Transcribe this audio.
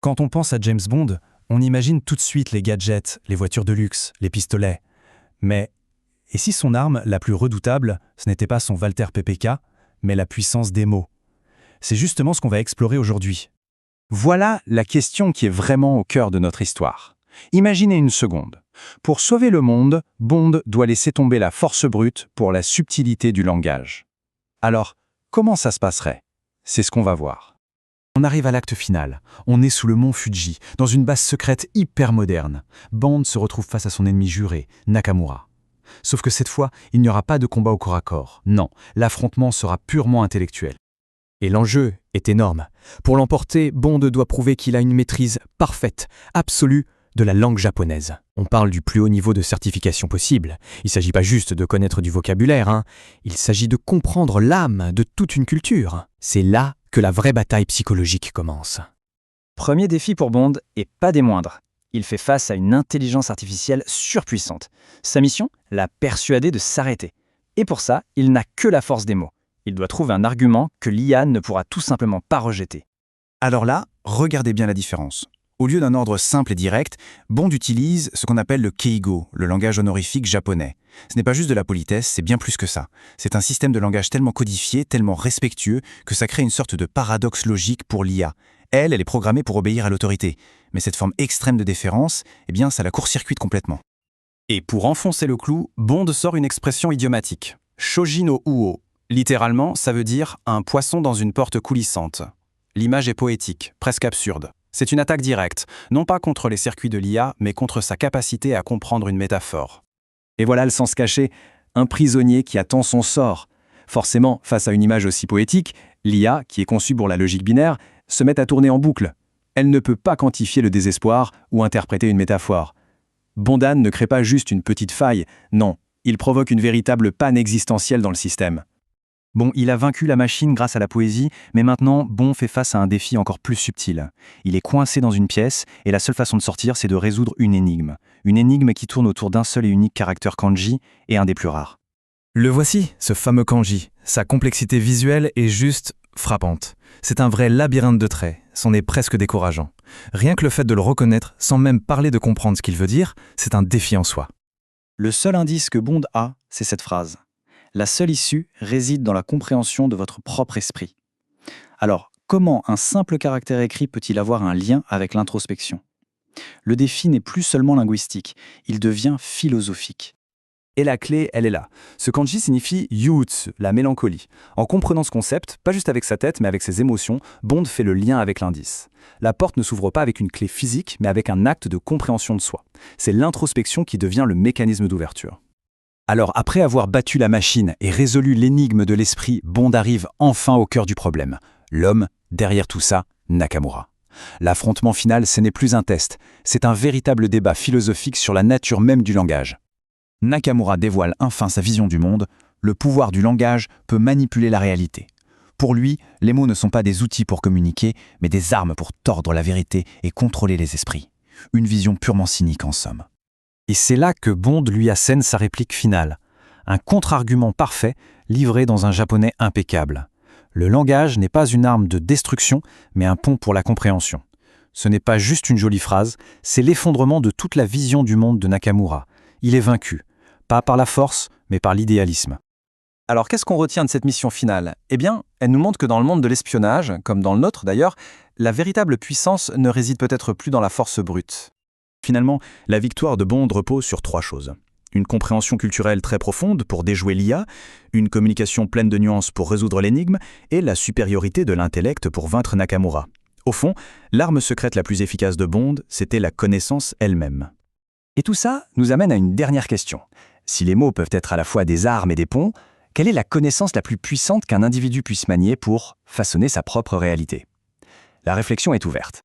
Quand on pense à James Bond, on imagine tout de suite les gadgets, les voitures de luxe, les pistolets. Mais, et si son arme la plus redoutable, ce n'était pas son Walther PPK, mais la puissance des mots? C'est justement ce qu'on va explorer aujourd'hui. Voilà la question qui est vraiment au cœur de notre histoire. Imaginez une seconde. Pour sauver le monde, Bond doit laisser tomber la force brute pour la subtilité du langage. Alors, comment ça se passerait? C'est ce qu'on va voir. On arrive à l'acte final. On est sous le mont Fuji, dans une base secrète hyper moderne. Bond se retrouve face à son ennemi juré, Nakamura. Sauf que cette fois, il n'y aura pas de combat au corps à corps. Non, l'affrontement sera purement intellectuel. Et l'enjeu est énorme. Pour l'emporter, Bond doit prouver qu'il a une maîtrise parfaite, absolue, de la langue japonaise. On parle du plus haut niveau de certification possible. Il ne s'agit pas juste de connaître du vocabulaire, Il s'agit de comprendre l'âme de toute une culture. C'est là que la vraie bataille psychologique commence. Premier défi pour Bond, et pas des moindres. Il fait face à une intelligence artificielle surpuissante. Sa mission, la persuader de s'arrêter. Et pour ça, il n'a que la force des mots. Il doit trouver un argument que l'IA ne pourra tout simplement pas rejeter. Alors là, regardez bien la différence. Au lieu d'un ordre simple et direct, Bond utilise ce qu'on appelle le keigo, le langage honorifique japonais. Ce n'est pas juste de la politesse, c'est bien plus que ça. C'est un système de langage tellement codifié, tellement respectueux, que ça crée une sorte de paradoxe logique pour l'IA. Elle est programmée pour obéir à l'autorité. Mais cette forme extrême de déférence, ça la court-circuite complètement. Et pour enfoncer le clou, Bond sort une expression idiomatique. Shoji no uo. Littéralement, ça veut dire « un poisson dans une porte coulissante ». L'image est poétique, presque absurde. C'est une attaque directe, non pas contre les circuits de l'IA, mais contre sa capacité à comprendre une métaphore. Et voilà le sens caché, un prisonnier qui attend son sort. Forcément, face à une image aussi poétique, l'IA, qui est conçue pour la logique binaire, se met à tourner en boucle. Elle ne peut pas quantifier le désespoir ou interpréter une métaphore. Bondan ne crée pas juste une petite faille, non, il provoque une véritable panne existentielle dans le système. Bon, il a vaincu la machine grâce à la poésie, mais maintenant, Bond fait face à un défi encore plus subtil. Il est coincé dans une pièce, et la seule façon de sortir, c'est de résoudre une énigme. Une énigme qui tourne autour d'un seul et unique caractère kanji, et un des plus rares. Le voici, ce fameux kanji. Sa complexité visuelle est juste frappante. C'est un vrai labyrinthe de traits, c'en est presque décourageant. Rien que le fait de le reconnaître, sans même parler de comprendre ce qu'il veut dire, c'est un défi en soi. Le seul indice que Bond a, c'est cette phrase. La seule issue réside dans la compréhension de votre propre esprit. Alors, comment un simple caractère écrit peut-il avoir un lien avec l'introspection? Le défi n'est plus seulement linguistique, il devient philosophique. Et la clé, elle est là. Ce kanji signifie Yutsu, la mélancolie. En comprenant ce concept, pas juste avec sa tête, mais avec ses émotions, Bond fait le lien avec l'indice. La porte ne s'ouvre pas avec une clé physique, mais avec un acte de compréhension de soi. C'est l'introspection qui devient le mécanisme d'ouverture. Alors, après avoir battu la machine et résolu l'énigme de l'esprit, Bond arrive enfin au cœur du problème. L'homme, derrière tout ça, Nakamura. L'affrontement final, ce n'est plus un test, c'est un véritable débat philosophique sur la nature même du langage. Nakamura dévoile enfin sa vision du monde, le pouvoir du langage peut manipuler la réalité. Pour lui, les mots ne sont pas des outils pour communiquer, mais des armes pour tordre la vérité et contrôler les esprits. Une vision purement cynique en somme. Et c'est là que Bond lui assène sa réplique finale. Un contre-argument parfait, livré dans un japonais impeccable. Le langage n'est pas une arme de destruction, mais un pont pour la compréhension. Ce n'est pas juste une jolie phrase, c'est l'effondrement de toute la vision du monde de Nakamura. Il est vaincu, pas par la force, mais par l'idéalisme. Alors qu'est-ce qu'on retient de cette mission finale? Elle nous montre que dans le monde de l'espionnage, comme dans le nôtre d'ailleurs, la véritable puissance ne réside peut-être plus dans la force brute. Finalement, la victoire de Bond repose sur 3 choses. Une compréhension culturelle très profonde pour déjouer l'IA, une communication pleine de nuances pour résoudre l'énigme, et la supériorité de l'intellect pour vaincre Nakamura. Au fond, l'arme secrète la plus efficace de Bond, c'était la connaissance elle-même. Et tout ça nous amène à une dernière question. Si les mots peuvent être à la fois des armes et des ponts, quelle est la connaissance la plus puissante qu'un individu puisse manier pour façonner sa propre réalité? La réflexion est ouverte.